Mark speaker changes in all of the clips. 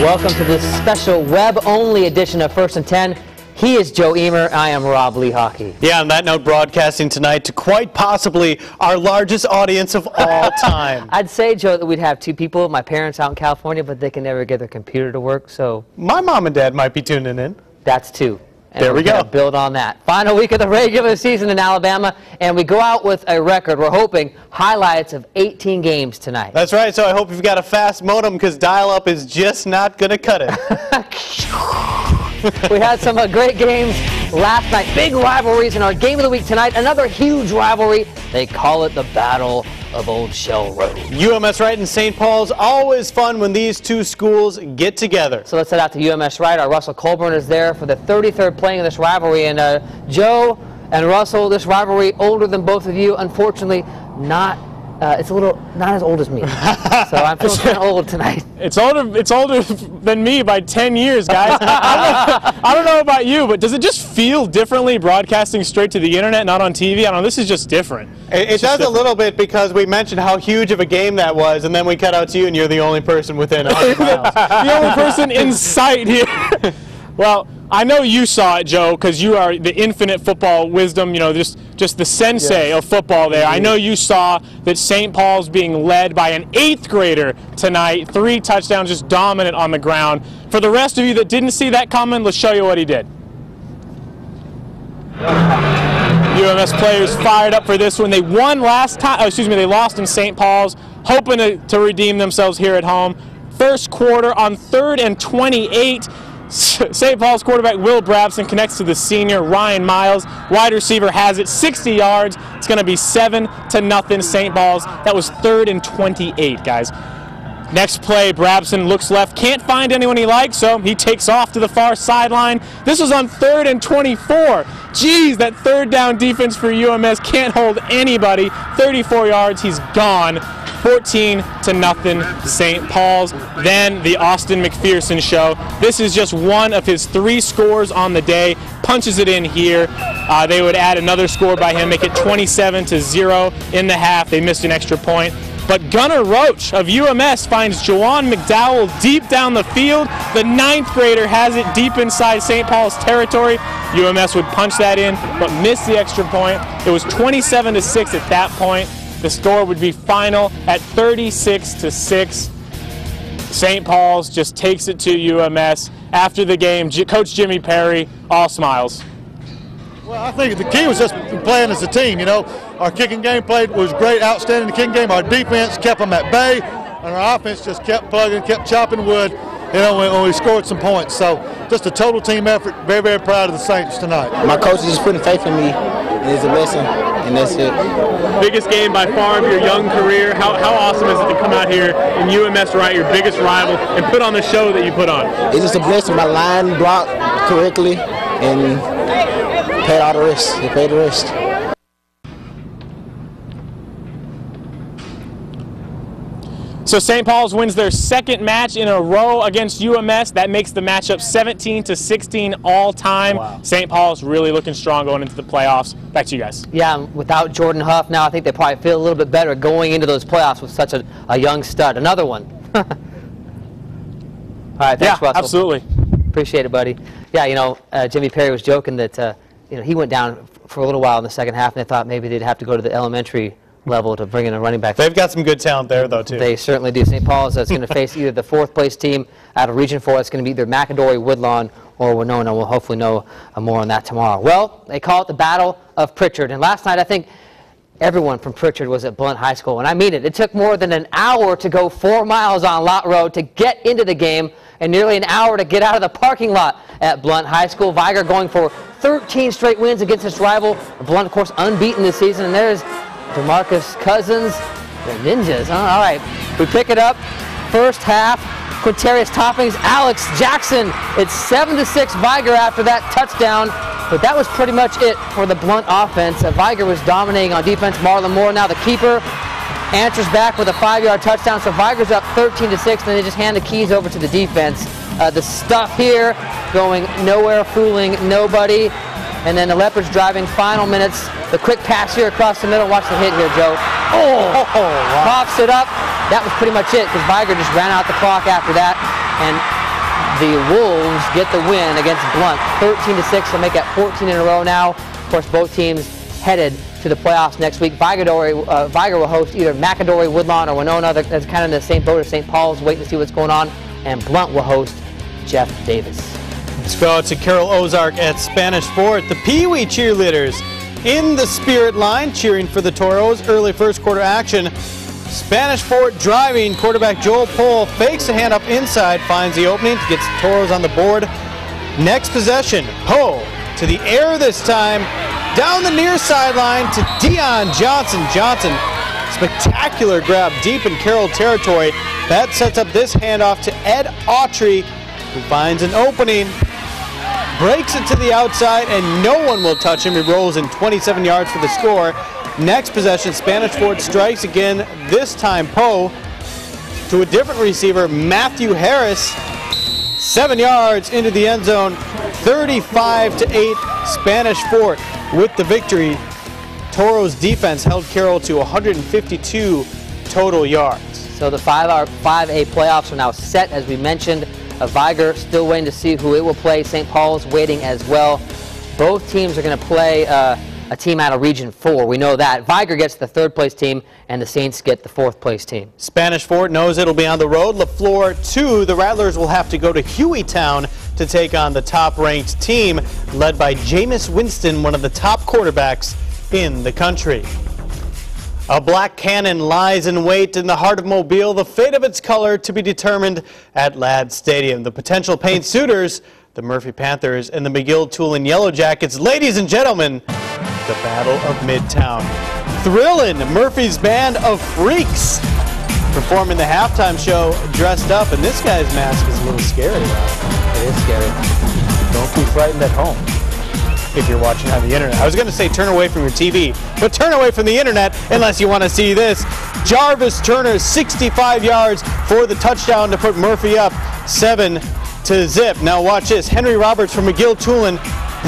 Speaker 1: Welcome to this special web-only edition of First and 10. He is Joe Eamer. I am Rob Lee Hockey.
Speaker 2: Yeah, on that note, broadcasting tonight to quite possibly our largest audience of all time.
Speaker 1: I'd say, Joe, that we'd have two people, my parents out in California, but they can never get their computer to work, so...
Speaker 2: My mom and dad might be tuning in.
Speaker 1: That's two. And
Speaker 2: there we go.
Speaker 1: Build on that. Final week of the regular season in Alabama, and we go out with a record. We're hoping highlights of 18 games tonight.
Speaker 2: That's right, so I hope you've got a fast modem because dial-up is just not going to cut it.
Speaker 1: We had some great games last night. Big rivalries in our game of the week tonight. Another huge rivalry. They call it the Battle of Old Shell Road.
Speaker 2: UMS Wright and St. Paul's, always fun when these two schools get together.
Speaker 1: So let's head out to UMS Wright. Our Russell Colburn is there for the 33rd playing of this rivalry. And Joe and Russell, this rivalry older than both of you. Unfortunately, it's a little not as old as me. So I'm feeling kind of old tonight.
Speaker 3: It's older than me by 10 years, guys. I don't know about you, but does it just feel differently broadcasting straight to the internet, not on TV? I don't know. This is just different.
Speaker 2: It does a little bit because we mentioned how huge of a game that was, and then we cut out to you, and you're the only person within 100 miles.
Speaker 3: The only person in sight here. Well, I know you saw it, Joe, because you are the infinite football wisdom, you know, just the sensei of football there. I know you saw that St. Paul's being led by an 8th grader tonight, 3 touchdowns, just dominant on the ground. For the rest of you that didn't see that coming, let's show you what he did. UMS players fired up for this one. They won last time, they lost in St. Paul's, hoping to redeem themselves here at home. First quarter on 3rd and 28. St. Paul's quarterback Will Brabson connects to the senior Ryan Miles. Wide receiver has it 60 yards. It's going to be 7-0 St. Paul's. That was 3rd and 28, guys. Next play, Brabson looks left, can't find anyone he likes, so he takes off to the far sideline. This was on 3rd and 24. Geez, that 3rd down defense for UMS can't hold anybody. 34 yards, he's gone. 14-0 St. Paul's. Then the Austin McPherson show. This is just one of his 3 scores on the day. Punches it in here. They would add another score by him, make it 27-0 in the half. They missed an extra point. But Gunnar Roach of UMS finds Jawan McDowell deep down the field. The 9th grader has it deep inside St. Paul's territory. UMS would punch that in, but miss the extra point. It was 27-6 at that point. The score would be final at 36-6. St. Paul's just takes it to UMS. After the game, Coach Jimmy Perry, all smiles.
Speaker 4: Well, I think the key was just playing as a team. You know, our kicking game was great, outstanding. The kicking game, our defense kept them at bay, and our offense just kept plugging, kept chopping wood. You know, when we scored some points. So just a total team effort. Very, very proud of the Saints tonight.
Speaker 5: My coach is just putting faith in me, and it's a blessing, and that's it.
Speaker 3: Biggest game by far of your young career. How awesome is it to come out here in UMS Wright, your biggest rival, and put on the show that you put on?
Speaker 5: It's just a blessing. My line blocked correctly, and paid all the rest. They paid the rest.
Speaker 3: So St. Paul's wins their 2nd match in a row against UMS. That makes the matchup 17-16 all time. Wow. St. Paul's really looking strong going into the playoffs. Back to you guys.
Speaker 1: Yeah, without Jordan Huff now, I think they probably feel a little bit better going into those playoffs with such a young stud. Another one. All right, thanks, Russell.
Speaker 3: Absolutely.
Speaker 1: Appreciate it, buddy. Yeah, you know, Jimmy Perry was joking that you know, he went down for a little while in the second half, and they thought maybe they'd have to go to the elementary level to bring in a running back.
Speaker 2: They've got some good talent there, though, too.
Speaker 1: They certainly do. St. Paul's is going to face either the 4th place team out of Region 4. It's going to be either McAdory, Woodlawn, or Winona. We'll hopefully know more on that tomorrow. Well, they call it the Battle of Pritchard. And last night, I think everyone from Pritchard was at Blount High School. And I mean it. It took more than an hour to go 4 miles on Lot Road to get into the game, and nearly an hour to get out of the parking lot at Blount High School. VIGOR going for 13 straight wins against its rival. Blount, of course, unbeaten this season. And there's DeMarcus Cousins, the Ninjas. All right, we pick it up. First half, Quintarius Toppings, Alex Jackson. It's 7-6 VIGOR after that touchdown. But that was pretty much it for the Blount offense. VIGOR was dominating on defense. Marlon Moore, now the keeper, answers back with a 5-yard touchdown. So VIGOR's up 13-6, and they just hand the keys over to the defense. The stuff here going nowhere, fooling nobody. And then the Leopards driving final minutes. The quick pass here across the middle. Watch the hit here, Joe. Oh, wow. Pops it up. That was pretty much it because VIGOR just ran out the clock after that. And the Wolves get the win against Blount, 13-6. They'll make it 14 in a row now. Of course, both teams headed to the playoffs next week. VIGOR will host either McAdory, Woodlawn, or Winona. That's kind of in the same boat as St. Paul's, waiting to see what's going on. And Blount will host Jeff Davis.
Speaker 2: Let's go to Carol Ozark at Spanish Fort. The Pee Wee cheerleaders in the spirit line cheering for the Toros. Early first quarter action. Spanish Fort driving. Quarterback Joel Pohl fakes a handoff inside, finds the opening, gets the Toros on the board. Next possession, Pohl to the air this time. Down the near sideline to Dion Johnson. Johnson, spectacular grab deep in Carroll territory. That sets up this handoff to Ed Autry, who finds an opening, breaks it to the outside, and no one will touch him. He rolls in 27 yards for the score. Next possession, Spanish Fort strikes again, this time Poe to a different receiver, Matthew Harris. 7 yards into the end zone, 35-8, Spanish Fort with the victory. Toros defense held Carroll to 152 total yards.
Speaker 1: So the 5A playoffs are now set, as we mentioned. VIGOR still waiting to see who it will play. St. Paul's waiting as well. Both teams are going to play a team out of Region 4. We know that. VIGOR gets the third-place team, and the Saints get the fourth-place team.
Speaker 2: Spanish Fort knows it'll be on the road. LaFleur 2. The Rattlers will have to go to Hueytown to take on the top-ranked team, led by Jameis Winston, one of the top quarterbacks in the country. A black cannon lies in wait in the heart of Mobile, the fate of its color to be determined at Ladd Stadium. The potential paint suitors, the Murphy Panthers and the McGill-TOOLEN Yellow Jackets. Ladies and gentlemen, the Battle of Midtown. Thrillin', Murphy's band of freaks, performing the halftime show dressed up, and this guy's mask is a little scary.
Speaker 1: It is scary.
Speaker 2: Don't be frightened at home if you're watching on the internet. I was going to say turn away from your TV, but turn away from the internet unless you want to see this. Jarvis Turner, 65 yards for the touchdown to put Murphy up 7-0. Now watch this. Henry Roberts from McGill-TOOLEN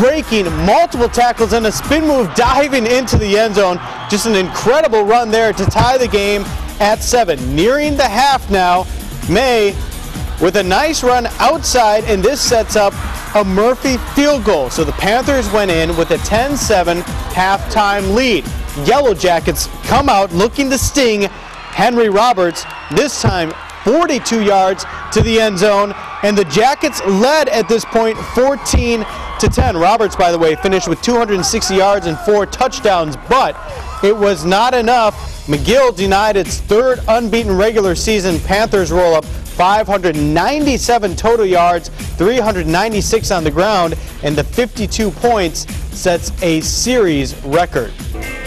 Speaker 2: breaking multiple tackles and a spin move, diving into the end zone. Just an incredible run there to tie the game at 7. Nearing the half now. May with a nice run outside, and this sets up a Murphy field goal. So the Panthers went in with a 10-7 halftime lead. Yellow Jackets come out looking to sting Henry Roberts, this time 42 yards to the end zone, and the Jackets led at this point 14-10. Roberts, by the way, finished with 260 yards and 4 touchdowns, but it was not enough. McGill denied its third unbeaten regular season. Panthers roll up 597 total yards, 396 on the ground, and the 52 points sets a series record.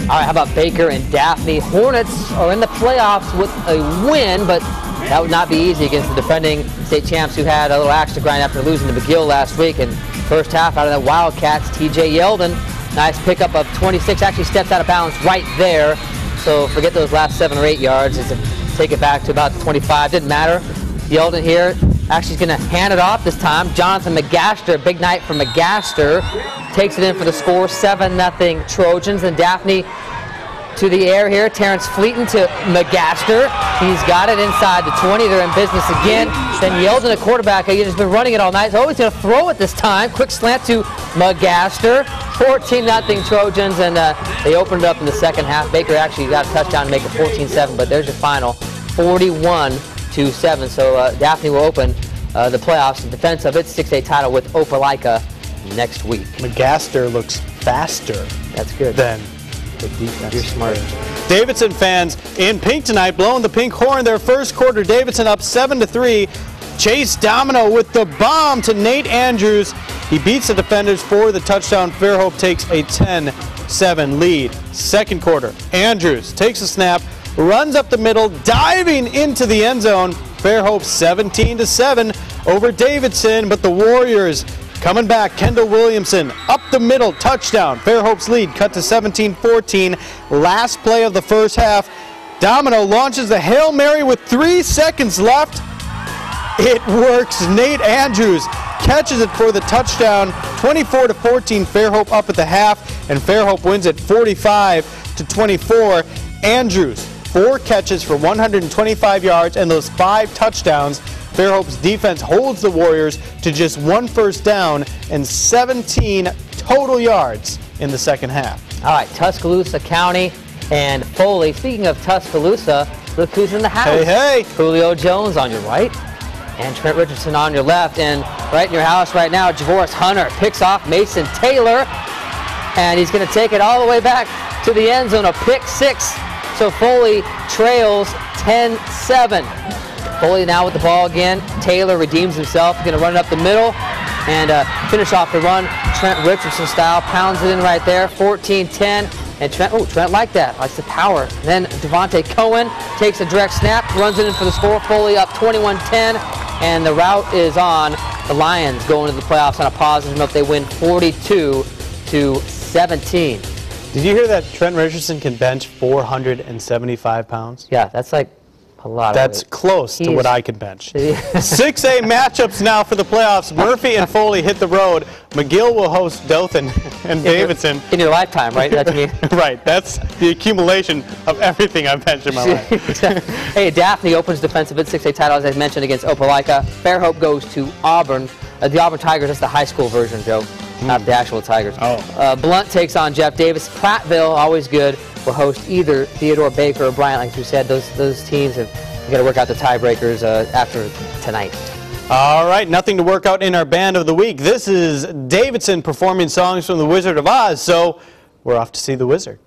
Speaker 1: All right, how about Baker and Daphne? Hornets are in the playoffs with a win, but that would not be easy against the defending state champs who had a little axe to grind after losing to McGill last week. And first half out of that Wildcats, TJ Yeldon, nice pickup of 26, actually steps out of bounds right there. So forget those last 7 or 8 yards. It's take it back to about 25. Didn't matter. Yeldon here actually is going to hand it off this time. Jonathan McGaster, big night for McGaster, takes it in for the score, 7-0 Trojans. And Daphne to the air here. Terrence Fleeton to McGaster. He's got it inside the 20. They're in business again. Then Yeldon, a quarterback, he's just been running it all night. He's always going to throw it this time. Quick slant to McGaster. 14-0 Trojans, and they opened it up in the second half. Baker actually got a touchdown to make it 14-7, but there's your final, 41-7. So Daphne will open the playoffs in defense of its 6A title with Opelika next week.
Speaker 2: McGaster looks faster.
Speaker 1: That's good.
Speaker 2: Than
Speaker 1: the defense. You're smart.
Speaker 2: Davidson fans in pink tonight, blowing the pink horn. Their first quarter, Davidson up 7-3. Chase Domino with the bomb to Nate Andrews. He beats the defenders for the touchdown. FAIRHOPE takes a 10-7 lead. Second quarter, Andrews takes a snap, runs up the middle, diving into the end zone. FAIRHOPE 17-7 over Davidson, but the Warriors coming back. Kendall Williamson up the middle, touchdown. FAIRHOPE's lead cut to 17-14. Last play of the first half. Domino launches the Hail Mary with 3 seconds left. It works. Nate Andrews catches it for the touchdown. 24-14, FAIRHOPE up at the half, and FAIRHOPE wins it 45-24. Andrews, 4 catches for 125 yards and those 5 touchdowns. Fairhope's defense holds the Warriors to just 1 first down and 17 total yards in the second half.
Speaker 1: All right, Tuscaloosa County and Foley. Speaking of Tuscaloosa, look who's in the house.
Speaker 2: Hey, hey.
Speaker 1: Julio Jones on your right and Trent Richardson on your left. And right in your house right now, Javoris Hunter picks off Mason Taylor. And he's going to take it all the way back to the end zone, a pick 6. So Foley trails 10-7. Foley now with the ball again. Taylor redeems himself. He's going to run it up the middle and finish off the run Trent Richardson style. Pounds it in right there, 14-10. And Trent liked that, likes the power. Then Devontae Cohen takes a direct snap, runs it in for the score. Foley up 21-10, and the route is on. The Lions going to the playoffs on a positive note. They win 42-17.
Speaker 2: Did you hear that Trent Richardson can bench 475 pounds?
Speaker 1: Yeah, that's like a lot
Speaker 2: That's
Speaker 1: of weight.
Speaker 2: close to what I can bench. 6A matchups now for the playoffs. Murphy and Foley hit the road. McGill will host Dothan and Davidson.
Speaker 1: In your lifetime, right? That's me.
Speaker 2: Right. That's the accumulation of everything I've benched in my life.
Speaker 1: Hey, Daphne opens defensive at 6A title, as I mentioned, against Opelika. Fairhope goes to Auburn. The Auburn Tigers, that's the high school version, Joe, not the actual Tigers.
Speaker 2: Oh.
Speaker 1: Blount takes on Jeff Davis. Prattville, always good, will host either Theodore Baker or Bryant. Like you said, those teams have got to work out the tiebreakers after tonight.
Speaker 2: All right, nothing to work out in our band of the week. This is Davidson performing songs from The Wizard of Oz, so we're off to see the Wizard.